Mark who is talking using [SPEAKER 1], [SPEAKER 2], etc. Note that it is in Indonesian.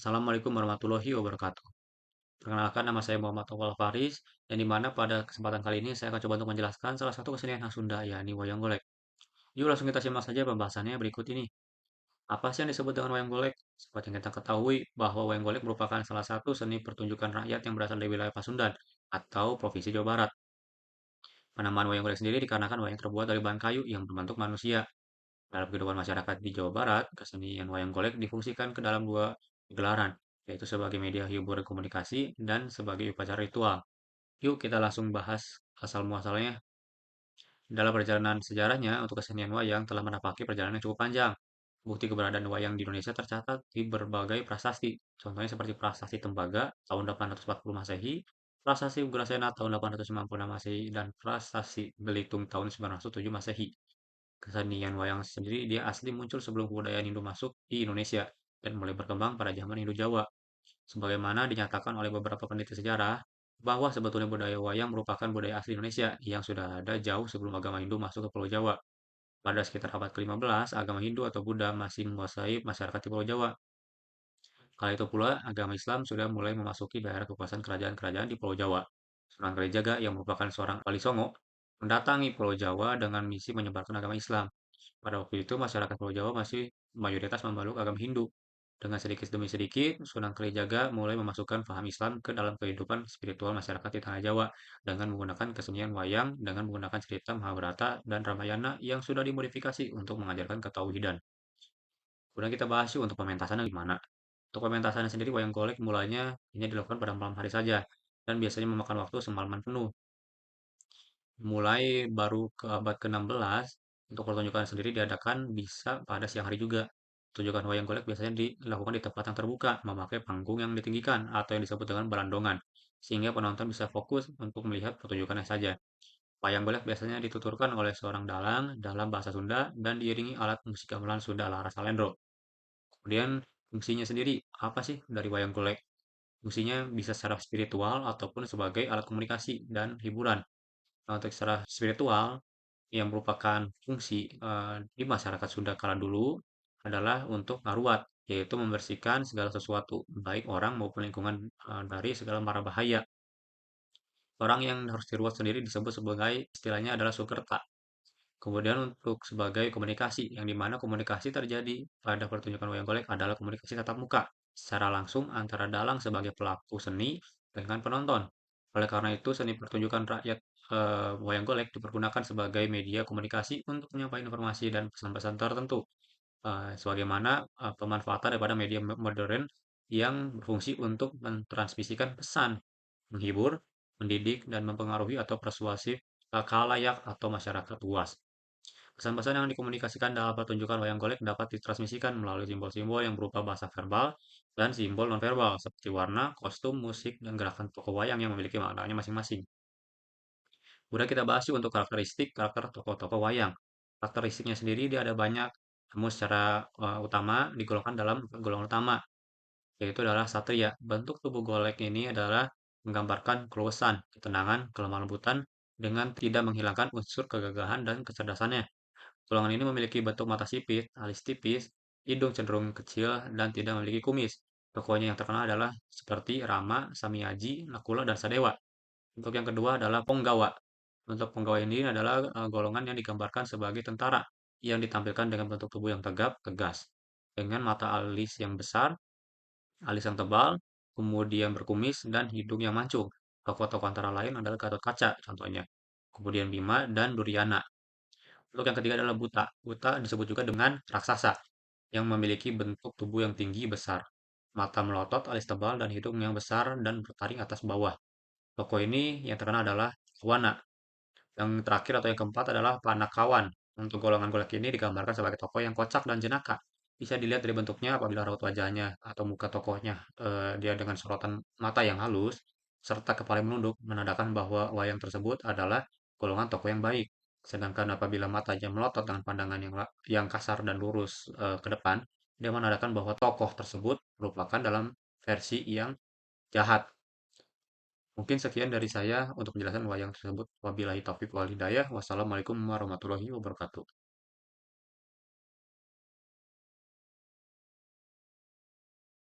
[SPEAKER 1] Assalamualaikum warahmatullahi wabarakatuh. Perkenalkan nama saya Muhammad Awal Faris, yang dimana pada kesempatan kali ini saya akan coba untuk menjelaskan salah satu kesenian khas Sunda, yakni wayang golek. Yuk langsung kita simak saja pembahasannya berikut ini. Apa sih yang disebut dengan wayang golek? Seperti yang kita ketahui bahwa wayang golek merupakan salah satu seni pertunjukan rakyat yang berasal dari wilayah Pasundan atau Provinsi Jawa Barat. Penamaan wayang golek sendiri dikarenakan wayang terbuat dari bahan kayu yang berbentuk manusia. Dalam kehidupan masyarakat di Jawa Barat, kesenian wayang golek difungsikan ke dalam dua gelaran, yaitu sebagai media hiburan komunikasi dan sebagai upacara ritual. Yuk kita langsung bahas asal-muasalnya. Dalam perjalanan sejarahnya, untuk kesenian wayang telah menapaki perjalanan yang cukup panjang. Bukti keberadaan wayang di Indonesia tercatat di berbagai prasasti. Contohnya seperti prasasti Tembaga tahun 840 Masehi, prasasti Ugrasena tahun 896 Masehi, dan prasasti Belitung tahun 907 Masehi. Kesenian wayang sendiri dia asli muncul sebelum kebudayaan Hindu masuk di Indonesia dan mulai berkembang pada zaman Hindu-Jawa. Sebagaimana dinyatakan oleh beberapa peneliti sejarah, bahwa sebetulnya budaya wayang merupakan budaya asli Indonesia yang sudah ada jauh sebelum agama Hindu masuk ke Pulau Jawa. Pada sekitar abad ke-15, agama Hindu atau Buddha masih menguasai masyarakat di Pulau Jawa. Kala itu pula, agama Islam sudah mulai memasuki daerah kekuasaan kerajaan-kerajaan di Pulau Jawa. Sunan Kalijaga yang merupakan seorang wali Songo mendatangi Pulau Jawa dengan misi menyebarkan agama Islam. Pada waktu itu, masyarakat Pulau Jawa masih mayoritas memeluk agama Hindu. Dengan sedikit demi sedikit, Sunan Kalijaga mulai memasukkan paham Islam ke dalam kehidupan spiritual masyarakat di Tanah Jawa dengan menggunakan kesenian wayang dengan menggunakan cerita Mahabharata dan Ramayana yang sudah dimodifikasi untuk mengajarkan ketauhidan. Kemudian kita bahas yuk untuk pementasannya gimana. Untuk pementasannya sendiri, wayang golek mulanya hanya dilakukan pada malam hari saja dan biasanya memakan waktu semalaman penuh. Mulai baru ke abad ke-16, untuk pertunjukan sendiri diadakan bisa pada siang hari juga. Pertunjukan wayang golek biasanya dilakukan di tempat yang terbuka, memakai panggung yang ditinggikan atau yang disebut dengan berandongan, sehingga penonton bisa fokus untuk melihat pertunjukannya saja. Wayang golek biasanya dituturkan oleh seorang dalang dalam bahasa Sunda dan diiringi alat musik gamelan Sunda Laras Salendro. Kemudian fungsinya sendiri, apa sih dari wayang golek? Fungsinya bisa secara spiritual ataupun sebagai alat komunikasi dan hiburan. Nah, untuk secara spiritual, yang merupakan fungsi di masyarakat Sunda kala dulu adalah untuk ngaruat, yaitu membersihkan segala sesuatu, baik orang maupun lingkungan dari segala mara bahaya. Orang yang harus diruat sendiri disebut sebagai istilahnya adalah sukerta. Kemudian untuk sebagai komunikasi, yang dimana komunikasi terjadi pada pertunjukan wayang golek adalah komunikasi tatap muka, secara langsung antara dalang sebagai pelaku seni dengan penonton. Oleh karena itu, seni pertunjukan rakyat wayang golek dipergunakan sebagai media komunikasi untuk menyampaikan informasi dan pesan-pesan tertentu, sebagaimana pemanfaatan daripada media modern yang berfungsi untuk mentransmisikan pesan, menghibur, mendidik, dan mempengaruhi atau persuasif khalayak atau masyarakat luas. Pesan-pesan yang dikomunikasikan dalam pertunjukan wayang golek dapat ditransmisikan melalui simbol-simbol yang berupa bahasa verbal dan simbol nonverbal seperti warna, kostum, musik, dan gerakan tokoh wayang yang memiliki maknanya masing-masing. Kemudian kita bahas yuk untuk karakter tokoh-tokoh wayang. Karakteristiknya sendiri dia ada banyak, namun secara utama digolongkan dalam golongan utama, yaitu adalah satria. Bentuk tubuh golek ini adalah menggambarkan keluasan, ketenangan, kelemah lembutan, dengan tidak menghilangkan unsur kegagahan dan kecerdasannya. Golongan ini memiliki bentuk mata sipit, alis tipis, hidung cenderung kecil, dan tidak memiliki kumis. Tokohnya yang terkenal adalah seperti Rama, Samiaji, Nakula, dan Sadewa. Untuk yang kedua adalah Ponggawa. Untuk Ponggawa ini adalah golongan yang digambarkan sebagai tentara yang ditampilkan dengan bentuk tubuh yang tegap, tegas, dengan mata alis yang besar, alis yang tebal, kemudian berkumis, dan hidung yang mancung. Tokoh-tokoh antara lain adalah Gatot Kaca, contohnya. Kemudian Bima dan Duryana. Untuk yang ketiga adalah buta. Buta disebut juga dengan raksasa yang memiliki bentuk tubuh yang tinggi besar, mata melotot, alis tebal, dan hidung yang besar dan bertaring atas bawah. Tokoh ini yang terkenal adalah Wana. Yang terakhir atau yang keempat adalah Panakawan. Untuk golongan golek ini digambarkan sebagai tokoh yang kocak dan jenaka. Bisa dilihat dari bentuknya apabila raut wajahnya atau muka tokohnya dia dengan sorotan mata yang halus serta kepala yang menunduk menandakan bahwa wayang tersebut adalah golongan tokoh yang baik. Sedangkan apabila matanya melotot dengan pandangan yang kasar dan lurus ke depan, dia menandakan bahwa tokoh tersebut merupakan dalam versi yang jahat. Mungkin sekian dari saya untuk menjelaskan wayang tersebut. Wabillahi taufiq wal hidayah. Wassalamualaikum warahmatullahi wabarakatuh.